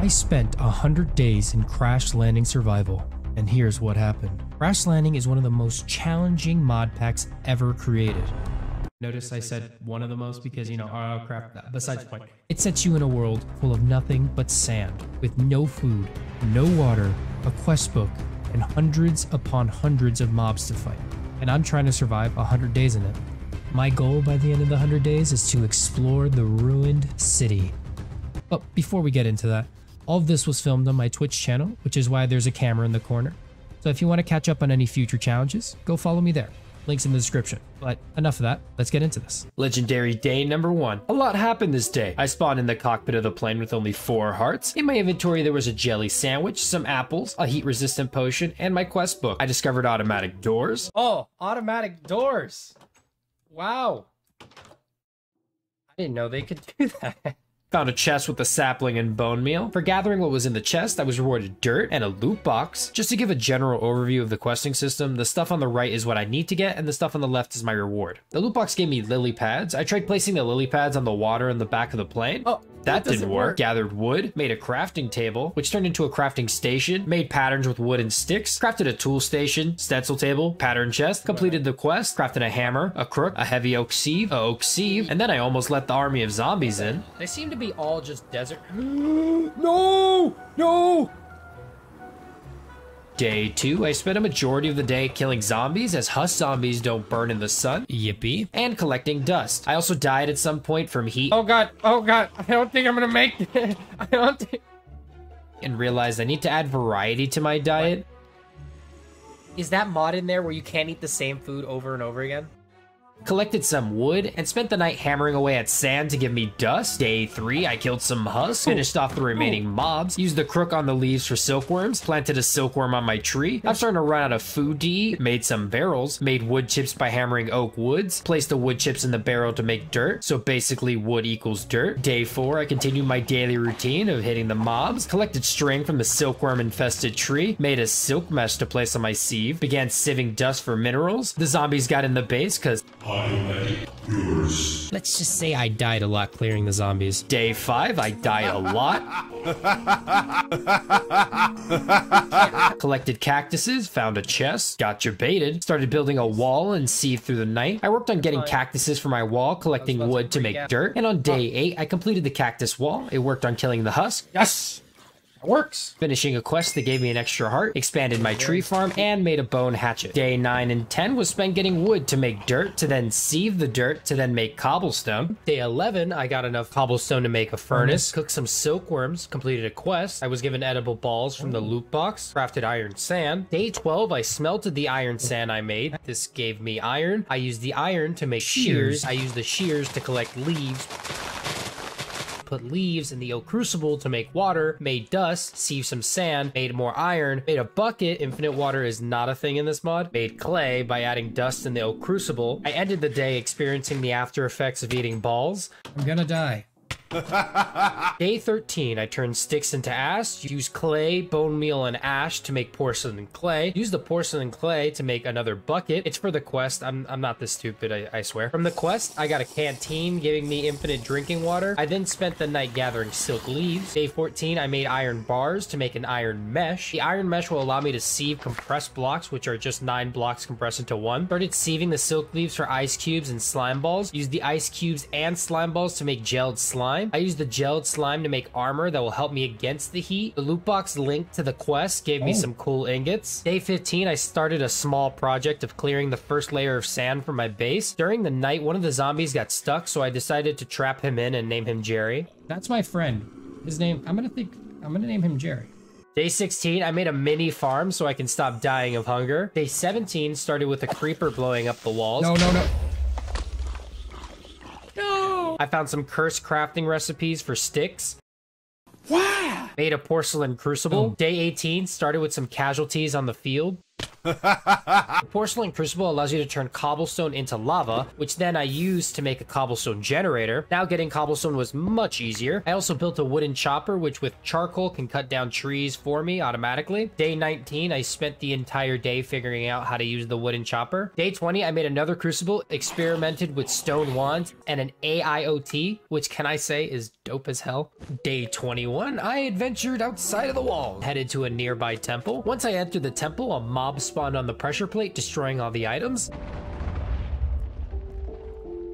I spent 100 days in crash landing survival, and here's what happened. Crash landing is one of the most challenging mod packs ever created. Notice I said one of the most because, oh crap, besides the point. It sets you in a world full of nothing but sand, with no food, no water, a quest book, and hundreds upon hundreds of mobs to fight. And I'm trying to survive 100 days in it. My goal by the end of the 100 days is to explore the ruined city. But before we get into that, all of this was filmed on my Twitch channel, which is why there's a camera in the corner. So if you want to catch up on any future challenges, go follow me there. Links in the description. But enough of that, let's get into this. Legendary day number 1. A lot happened this day. I spawned in the cockpit of the plane with only 4 hearts. In my inventory there was a jelly sandwich, some apples, a heat resistant potion, and my quest book. I discovered automatic doors. Oh, automatic doors! Wow. I didn't know they could do that. Found a chest with a sapling and bone meal. For gathering what was in the chest, I was rewarded dirt and a loot box. Just to give a general overview of the questing system, the stuff on the right is what I need to get, and the stuff on the left is my reward. The loot box gave me lily pads. I tried placing the lily pads on the water in the back of the plane. Oh, that didn't work. Gathered wood, made a crafting table, which turned into a crafting station, made patterns with wood and sticks, crafted a tool station, stencil table, pattern chest, completed the quest, crafted a hammer, a crook, a heavy oak sieve, and then I almost let the army of zombies in. They seem to be all just desert. No! No! Day 2, I spent a majority of the day killing zombies as husk zombies don't burn in the sun. Yippee. And collecting dust. I also died at some point from heat. Oh god, I don't think I'm gonna make it. I don't think... And realized I need to add variety to my diet. Is that mod in there where you can't eat the same food over and over again? Collected some wood, and spent the night hammering away at sand to give me dust. Day 3, I killed some husks, finished off the remaining mobs, used the crook on the leaves for silkworms, planted a silkworm on my tree. I'm starting to run out of food to eat, made some barrels, made wood chips by hammering oak woods, placed the wood chips in the barrel to make dirt, so basically wood equals dirt. Day 4, I continued my daily routine of hitting the mobs, collected string from the silkworm infested tree, made a silk mesh to place on my sieve, began sieving dust for minerals. The zombies got in the base because let's just say I died a lot clearing the zombies. Day 5, I died a lot. Collected cactuses, found a chest, gotcha baited, started building a wall and sieved through the night. I worked on getting cactuses for my wall, collecting wood to make dirt, and on day 8, I completed the cactus wall. It worked on killing the husk. Yes! It works. Finishing a quest that gave me an extra heart, expanded my tree farm, and made a bone hatchet. Day 9 and 10 was spent getting wood to make dirt, to then sieve the dirt, to then make cobblestone. Day 11, I got enough cobblestone to make a furnace, cooked some silkworms, completed a quest. I was given edible balls from the loot box, crafted iron sand. Day 12, I smelted the iron sand I made. This gave me iron. I used the iron to make shears. I used the shears to collect leaves. Put leaves in the oak crucible to make water, made dust, sieved some sand, made more iron, made a bucket. Infinite water is not a thing in this mod. Made clay by adding dust in the oak crucible. I ended the day experiencing the after effects of eating balls. I'm gonna die. Day 13, I turned sticks into ash, used clay, bone meal, and ash to make porcelain clay, used the porcelain clay to make another bucket. It's for the quest. I'm not this stupid, I swear. From the quest, I got a canteen giving me infinite drinking water. I then spent the night gathering silk leaves. Day 14, I made iron bars to make an iron mesh. The iron mesh will allow me to sieve compressed blocks, which are just 9 blocks compressed into 1. Started sieving the silk leaves for ice cubes and slime balls. Used the ice cubes and slime balls to make gelled slime. I used the gelled slime to make armor that will help me against the heat. The loot box linked to the quest gave me some cool ingots. Day 15, I started a small project of clearing the first layer of sand from my base. During the night, one of the zombies got stuck, so I decided to trap him in and name him Jerry. That's my friend. His name, I'm gonna name him Jerry. Day 16, I made a mini farm so I can stop dying of hunger. Day 17 started with a creeper blowing up the walls. No. I found some cursed crafting recipes for sticks. Wow! Made a porcelain crucible. Day 18 started with some casualties on the field. The porcelain crucible allows you to turn cobblestone into lava, which then I used to make a cobblestone generator. Now getting cobblestone was much easier. I also built a wooden chopper, which with charcoal can cut down trees for me automatically. Day 19, I spent the entire day figuring out how to use the wooden chopper. Day 20, I made another crucible, experimented with stone wands and an AIoT, which can I say is dope as hell. Day 21, I adventured outside of the wall, headed to a nearby temple. Once I entered the temple, a mob spawned on the pressure plate, destroying all the items.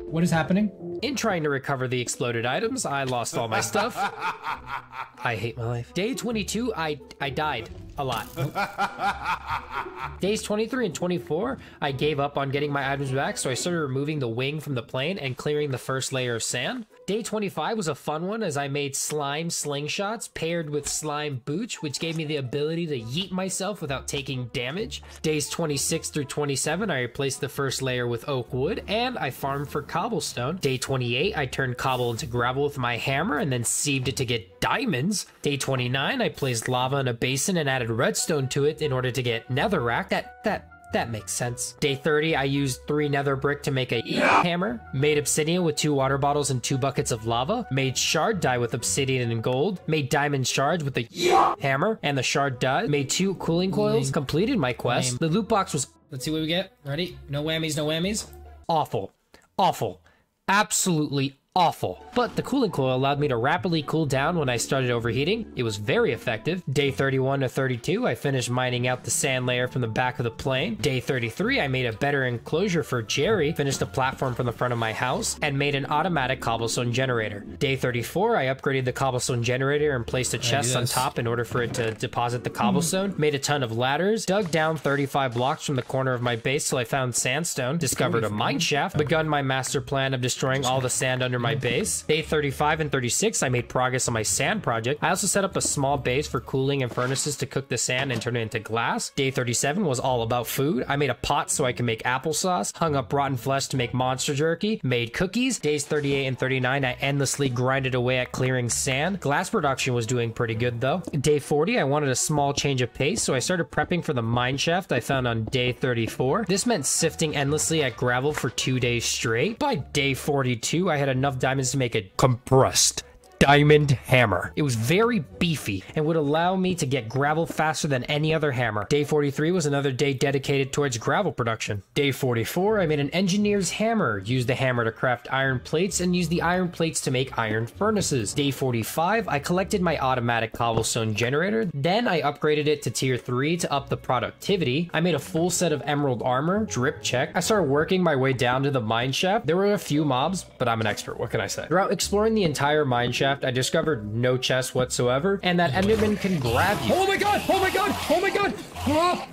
What is happening? In trying to recover the exploded items, I lost all my stuff. I hate my life. Day 22, I died a lot. Days 23 and 24, I gave up on getting my items back, so I started removing the wing from the plane and clearing the first layer of sand. Day 25 was a fun one as I made slime slingshots paired with slime boots, which gave me the ability to yeet myself without taking damage. Days 26 through 27, I replaced the first layer with oak wood and I farmed for cobblestone. Day 28, I turned cobble into gravel with my hammer and then sieved it to get diamonds. Day 29, I placed lava in a basin and added redstone to it in order to get netherrack. That makes sense. Day 30, I used 3 nether brick to make a hammer, made obsidian with 2 water bottles and 2 buckets of lava, made shard dye with obsidian and gold, made diamond shards with the hammer and the shard dye, made 2 cooling coils, completed my quest. The loot box was... Let's see what we get. Ready? No whammies, no whammies. Awful. Awful. Absolutely awful. But the cooling coil allowed me to rapidly cool down when I started overheating. It was very effective. Day 31 to 32, I finished mining out the sand layer from the back of the plane. Day 33, I made a better enclosure for Jerry, finished a platform from the front of my house, and made an automatic cobblestone generator. Day 34, I upgraded the cobblestone generator and placed a chest on top in order for it to deposit the cobblestone, made a ton of ladders, dug down 35 blocks from the corner of my base till I found sandstone, discovered a mine shaft, begun my master plan of destroying all the sand under my base. Day 35 and 36, I made progress on my sand project. I also set up a small base for cooling and furnaces to cook the sand and turn it into glass. Day 37 was all about food. I made a pot so I can make applesauce, hung up rotten flesh to make monster jerky, made cookies. Days 38 and 39, I endlessly grinded away at clearing sand. Glass production was doing pretty good though. Day 40, I wanted a small change of pace, so I started prepping for the mine shaft I found on day 34. This meant sifting endlessly at gravel for 2 days straight. By day 42, I had enough diamonds to make a compressed diamond hammer. It was very beefy and would allow me to get gravel faster than any other hammer. Day 43 was another day dedicated towards gravel production. Day 44, I made an engineer's hammer, used the hammer to craft iron plates, and used the iron plates to make iron furnaces. Day 45, I collected my automatic cobblestone generator, then I upgraded it to tier 3 to up the productivity. I made a full set of emerald armor, drip check. I started working my way down to the mine shaft. There were a few mobs, but I'm an expert, what can I say? Throughout exploring the entire mine shaft, I discovered no chest whatsoever, and that Enderman can grab you. Oh my god! Oh my god! Oh my god! Ah!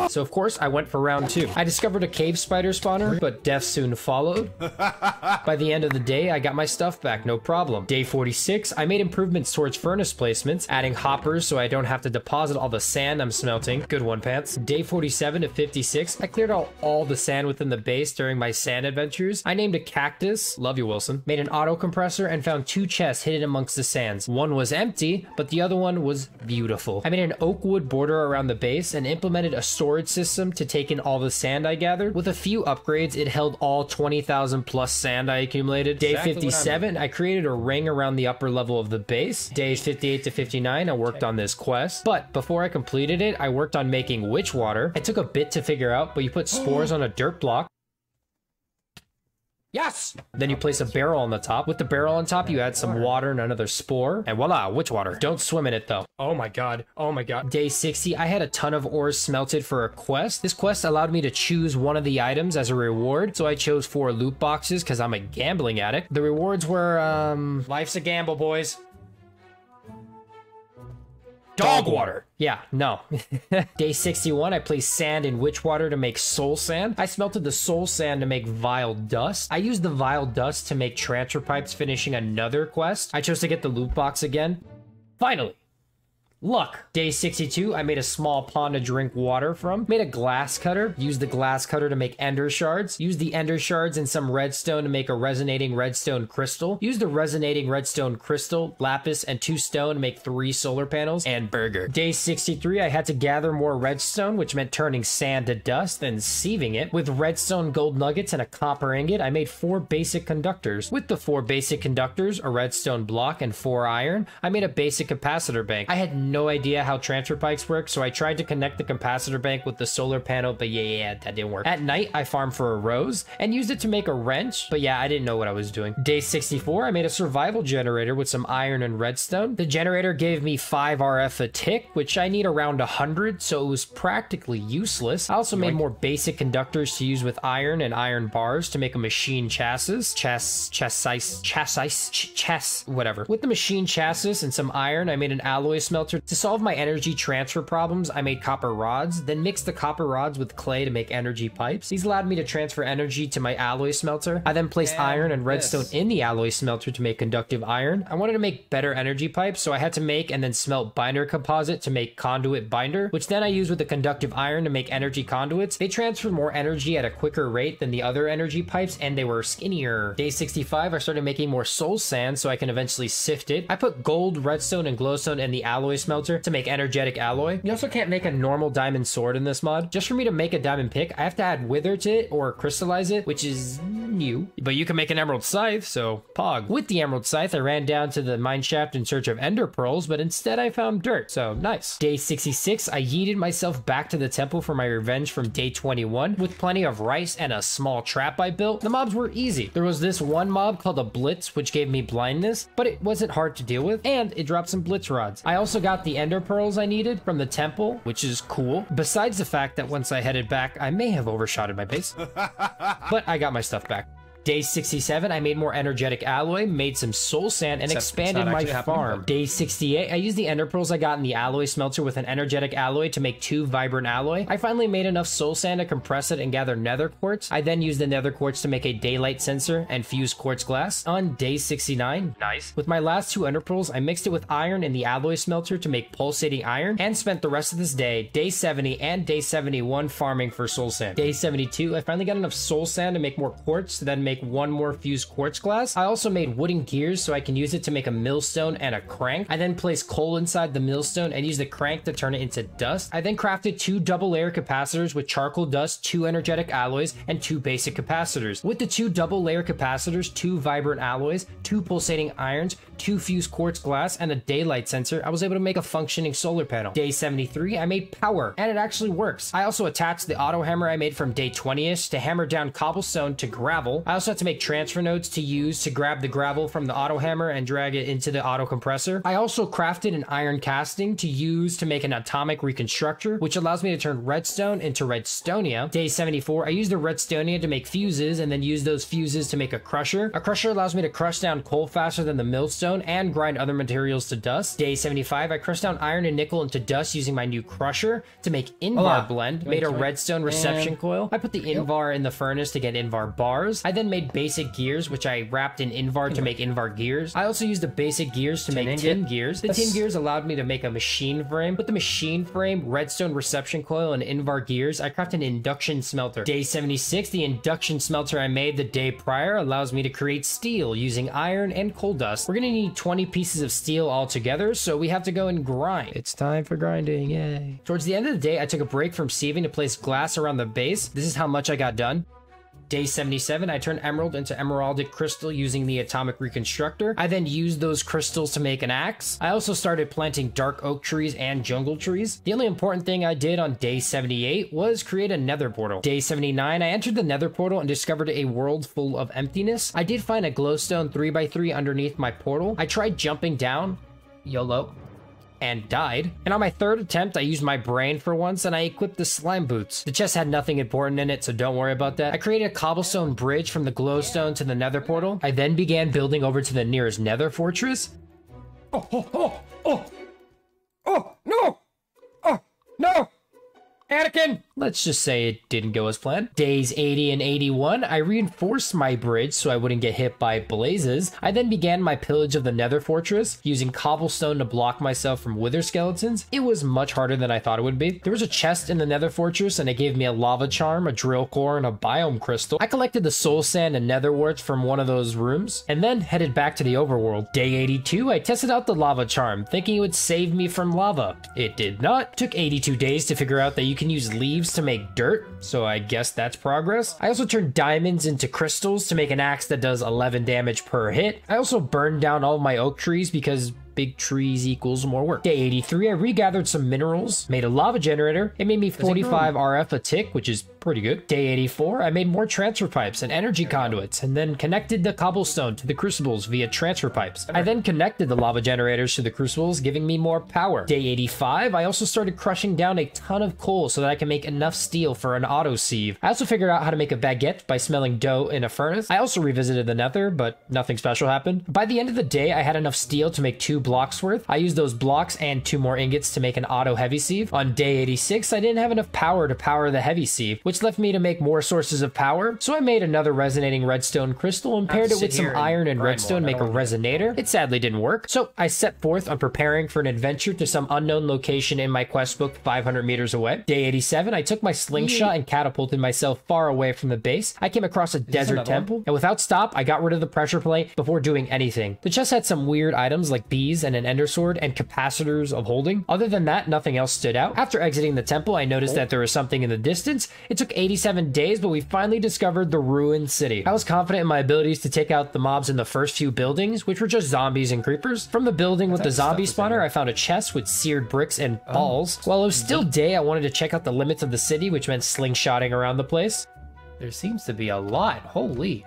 So of course I went for round 2. I discovered a cave spider spawner, but death soon followed. By the end of the day, I got my stuff back, no problem. Day 46, I made improvements towards furnace placements, adding hoppers so I don't have to deposit all the sand I'm smelting. Good one, Pants. Day 47 to 56, I cleared out all the sand within the base during my sand adventures. I named a cactus, love you Wilson, made an auto compressor, and found 2 chests hidden amongst the sands. One was empty, but the other one was beautiful. I made an oak wood border around the base and implemented a storage system to take in all the sand I gathered. With a few upgrades, it held all 20,000 plus sand I accumulated. Day 57, I created a ring around the upper level of the base. Days 58 to 59, I worked on this quest. But before I completed it, I worked on making witch water. It took a bit to figure out, but you put spores on a dirt block. Yes! Then you place a barrel on the top. With the barrel on top, you add some water and another spore. And voila, witch water. Don't swim in it though. Oh my god. Oh my god. Day 60, I had a ton of ores smelted for a quest. This quest allowed me to choose one of the items as a reward. So I chose 4 loot boxes because I'm a gambling addict. The rewards were, life's a gamble, boys. Dog water. Yeah, no. Day 61, I placed sand in witch water to make soul sand. I smelted the soul sand to make vile dust. I used the vile dust to make transfer pipes, finishing another quest. I chose to get the loot box again. Finally, Luck. Day 62, I made a small pond to drink water from. Made a glass cutter. Used the glass cutter to make ender shards. Used the ender shards and some redstone to make a resonating redstone crystal. Used the resonating redstone crystal, lapis, and 2 stone to make 3 solar panels and burger. Day 63, I had to gather more redstone, which meant turning sand to dust and sieving it. With redstone gold nuggets and a copper ingot, I made 4 basic conductors. With the 4 basic conductors, a redstone block, and 4 iron, I made a basic capacitor bank. I had no idea how transfer pipes work, so I tried to connect the capacitor bank with the solar panel, but yeah, that didn't work. At night, I farmed for a rose and used it to make a wrench, but yeah, I didn't know what I was doing. Day 64, I made a survival generator with some iron and redstone. The generator gave me 5 RF a tick, which I need around 100, so it was practically useless. I also made more basic conductors to use with iron and iron bars to make a machine chassis, whatever. With the machine chassis and some iron, I made an alloy smelter. To solve my energy transfer problems, I made copper rods, then mixed the copper rods with clay to make energy pipes. These allowed me to transfer energy to my alloy smelter. I then placed iron and redstone in the alloy smelter to make conductive iron. I wanted to make better energy pipes, so I had to make and then smelt binder composite to make conduit binder, which then I used with the conductive iron to make energy conduits. They transferred more energy at a quicker rate than the other energy pipes, and they were skinnier. Day 65, I started making more soul sand so I can eventually sift it. I put gold, redstone, and glowstone in the alloy smelter to make energetic alloy. You also can't make a normal diamond sword in this mod. Just for me to make a diamond pick, I have to add wither to it or crystallize it, which is new. But you can make an emerald scythe, so pog. With the emerald scythe, I ran down to the mine shaft in search of ender pearls, but instead I found dirt, so nice. Day 66, I yeeted myself back to the temple for my revenge from day 21 with plenty of rice and a small trap I built. The mobs were easy. There was this one mob called a blitz, which gave me blindness, but it wasn't hard to deal with, and it dropped some blitz rods. I also got the ender pearls I needed from the temple, which is cool. Besides the fact that once I headed back, I may have overshotted my base, but I got my stuff back. Day 67, I made more energetic alloy, made some soul sand, and expanded my farm. Day 68, I used the ender pearls I got in the alloy smelter with an energetic alloy to make 2 vibrant alloy. I finally made enough soul sand to compress it and gather nether quartz. I then used the nether quartz to make a daylight sensor and fuse quartz glass. On day 69, nice. With my last 2 ender pearls, I mixed it with iron in the alloy smelter to make pulsating iron, and spent the rest of this day, day 70 and day 71, farming for soul sand. Day 72, I finally got enough soul sand to make more quartz, to then make 1 more fused quartz glass. I also made wooden gears so I can use it to make a millstone and a crank. I then placed coal inside the millstone and used the crank to turn it into dust. I then crafted 2 double layer capacitors with charcoal dust, 2 energetic alloys, and 2 basic capacitors. With the 2 double layer capacitors, 2 vibrant alloys, 2 pulsating irons, 2 fused quartz glass, and a daylight sensor, I was able to make a functioning solar panel. Day 73, I made power, and it actually works. I also attached the auto hammer I made from day 20ish to hammer down cobblestone to gravel. I also had to make transfer nodes to use to grab the gravel from the auto hammer and drag it into the auto compressor. I also crafted an iron casting to use to make an atomic reconstructor, which allows me to turn redstone into redstonia. Day 74, I used the redstonia to make fuses and then use those fuses to make a crusher. A crusher allows me to crush down coal faster than the millstone and grind other materials to dust. Day 75, I crushed down iron and nickel into dust using my new crusher to make invar blend, made a redstone reception coil. I put the invar in the furnace to get invar bars. I then made basic gears, which I wrapped in invar to make invar gears. I also used the basic gears to make tin gears. The tin gears allowed me to make a machine frame. With the machine frame, redstone reception coil, and invar gears, I crafted an induction smelter. Day 76, the induction smelter I made the day prior allows me to create steel using iron and coal dust. We're gonna need 20 pieces of steel all together, so we have to go and grind. It's time for grinding, yay. Towards the end of the day, I took a break from sieving to place glass around the base. This is how much I got done. Day 77, I turned emerald into emeraldic crystal using the atomic reconstructor. I then used those crystals to make an axe. I also started planting dark oak trees and jungle trees. The only important thing I did on day 78 was create a nether portal. Day 79, I entered the nether portal and discovered a world full of emptiness. I did find a glowstone 3x3 underneath my portal. I tried jumping down, YOLO, and died. And on my 3rd attempt, I used my brain for once and I equipped the slime boots. The chest had nothing important in it, so don't worry about that. I created a cobblestone bridge from the glowstone to the nether portal. I then began building over to the nearest nether fortress. Oh, no! Oh, no! Anakin! Let's just say it didn't go as planned. Days 80 and 81, I reinforced my bridge so I wouldn't get hit by blazes. I then began my pillage of the Nether Fortress, using cobblestone to block myself from wither skeletons. It was much harder than I thought it would be. There was a chest in the Nether Fortress and it gave me a lava charm, a drill core, and a biome crystal. I collected the soul sand and nether warts from one of those rooms, and then headed back to the overworld. Day 82, I tested out the lava charm, thinking it would save me from lava. It did not. Took 82 days to figure out that you can use leaves to make dirt, so I guess that's progress. I also turned diamonds into crystals to make an axe that does 11 damage per hit. I also burned down all my oak trees because big trees equals more work. Day 83, I regathered some minerals, made a lava generator. It made me 45 RF a tick, which is pretty good. Day 84, I made more transfer pipes and energy conduits, and then connected the cobblestone to the crucibles via transfer pipes. I then connected the lava generators to the crucibles, giving me more power. Day 85, I also started crushing down a ton of coal so that I can make enough steel for an auto sieve. I also figured out how to make a baguette by smelling dough in a furnace. I also revisited the nether, but nothing special happened. By the end of the day, I had enough steel to make 2 blocks worth. I used those blocks and 2 more ingots to make an auto heavy sieve. On day 86, I didn't have enough power to power the heavy sieve, which left me to make more sources of power. So I made another resonating redstone crystal and paired it with some iron and redstone to make a resonator. It sadly didn't work. So I set forth on preparing for an adventure to some unknown location in my quest book 500 meters away. Day 87, I took my slingshot and catapulted myself far away from the base. I came across a desert temple, and without stop, I got rid of the pressure plate before doing anything. The chest had some weird items like bees and an ender sword and capacitors of holding. Other than that, nothing else stood out. After exiting the temple, I noticed that there was something in the distance. It took 87 days, but we finally discovered the ruined city. I was confident in my abilities to take out the mobs in the first few buildings, which were just zombies and creepers. From the building with the zombie spawner, I found a chest with seared bricks and balls. While it was still day, I wanted to check out the limits of the city, which meant slingshotting around the place. There seems to be a lot. Holy.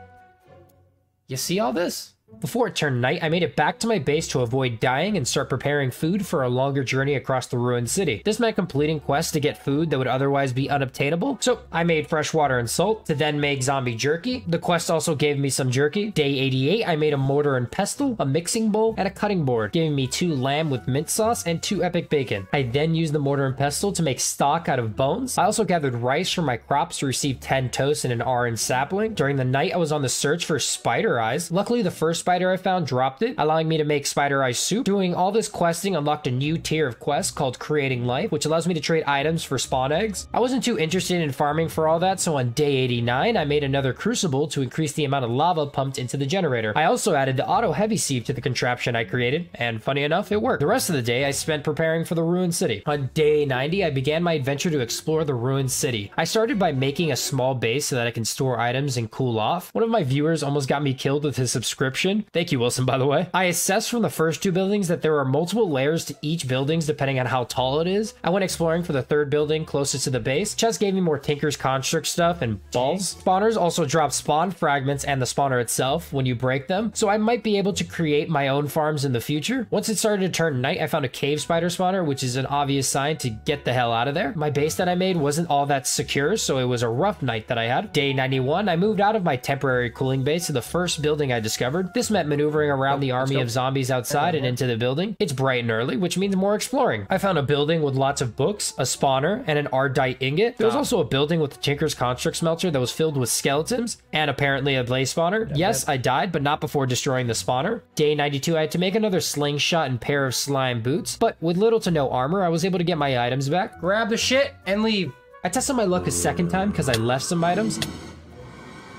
You see all this? Before it turned night, I made it back to my base to avoid dying and start preparing food for a longer journey across the ruined city. This meant completing quests to get food that would otherwise be unobtainable, so I made fresh water and salt to then make zombie jerky. The quest also gave me some jerky. Day 88, I made a mortar and pestle, a mixing bowl, and a cutting board, giving me 2 lamb with mint sauce and 2 epic bacon. I then used the mortar and pestle to make stock out of bones. I also gathered rice from my crops to receive 10 toast and an orange sapling. During the night, I was on the search for spider eyes. Luckily, the first spider I found dropped it, allowing me to make spider eye soup. Doing all this questing unlocked a new tier of quests called Creating Life, which allows me to trade items for spawn eggs. I wasn't too interested in farming for all that, so on day 89, I made another crucible to increase the amount of lava pumped into the generator. I also added the auto heavy sieve to the contraption I created, and funny enough, it worked. The rest of the day I spent preparing for the ruined city. On day 90, I began my adventure to explore the ruined city. I started by making a small base so that I can store items and cool off. One of my viewers almost got me killed with his subscription. Thank you, Wilson, by the way. I assessed from the first 2 buildings that there are multiple layers to each buildings depending on how tall it is. I went exploring for the 3rd building closest to the base. Chest gave me more Tinker's Construct stuff and balls. Spawners also drop spawn fragments and the spawner itself when you break them, so I might be able to create my own farms in the future. Once it started to turn night, I found a cave spider spawner, which is an obvious sign to get the hell out of there. My base that I made wasn't all that secure, so it was a rough night that I had. Day 91, I moved out of my temporary cooling base to the first building I discovered. This meant maneuvering around the army of zombies outside and into the building. It's bright and early, which means more exploring. I found a building with lots of books, a spawner, and an ardite ingot. There was also a building with the Tinker's Construct smelter that was filled with skeletons, and apparently a blaze spawner. Yes, I died, but not before destroying the spawner. Day 92, I had to make another slingshot and pair of slime boots, but with little to no armor, I was able to get my items back. Grab the shit and leave. I tested my luck a second time because I left some items.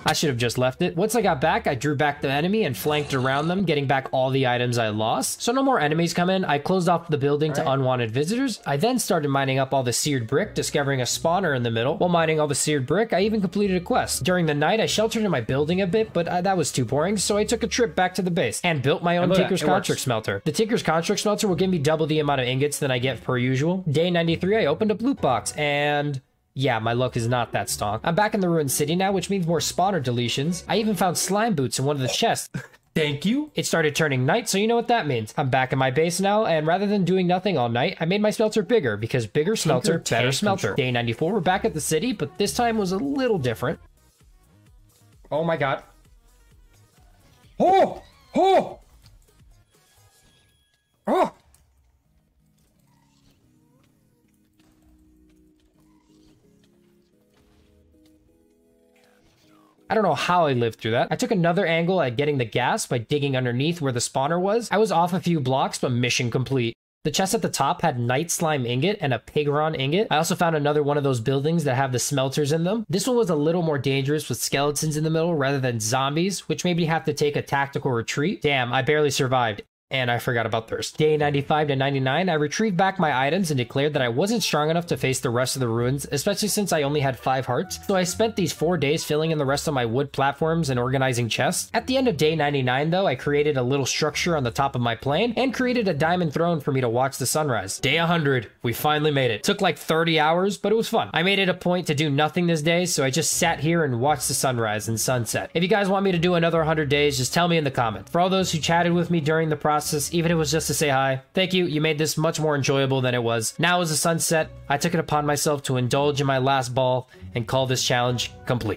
I should have just left it. Once I got back, I drew back the enemy and flanked around them, getting back all the items I lost. So no more enemies come in. I closed off the building to unwanted visitors. I then started mining up all the seared brick, discovering a spawner in the middle. While mining all the seared brick, I even completed a quest. During the night, I sheltered in my building a bit, but that was too boring, so I took a trip back to the base and built my own Tinker's Construct smelter. The Tinker's Construct smelter will give me double the amount of ingots than I get per usual. Day 93, I opened a loot box, and yeah, my luck is not that strong. I'm back in the ruined city now, which means more spawner deletions. I even found slime boots in one of the chests. Thank you. It started turning night, so you know what that means. I'm back in my base now, and rather than doing nothing all night, I made my smelter bigger, because bigger smelter, better smelter. Day 94, we're back at the city, but this time was a little different. Oh my god. Oh! Oh! Oh! I don't know how I lived through that. I took another angle at getting the gas by digging underneath where the spawner was. I was off a few blocks, but mission complete. The chest at the top had night slime ingot and a pigron ingot. I also found another one of those buildings that have the smelters in them. This one was a little more dangerous with skeletons in the middle rather than zombies, which made me have to take a tactical retreat. Damn, I barely survived. And I forgot about thirst. Day 95 to 99, I retrieved back my items and declared that I wasn't strong enough to face the rest of the ruins, especially since I only had 5 hearts. So I spent these 4 days filling in the rest of my wood platforms and organizing chests. At the end of day 99 though, I created a little structure on the top of my plane and created a diamond throne for me to watch the sunrise. Day 100, we finally made it. Took like 30 hours, but it was fun. I made it a point to do nothing this day, so I just sat here and watched the sunrise and sunset. If you guys want me to do another 100 days, just tell me in the comments. For all those who chatted with me during the process, even if it was just to say hi, thank you. You made this much more enjoyable than it was. Now as the sun set, I took it upon myself to indulge in my last ball and call this challenge complete.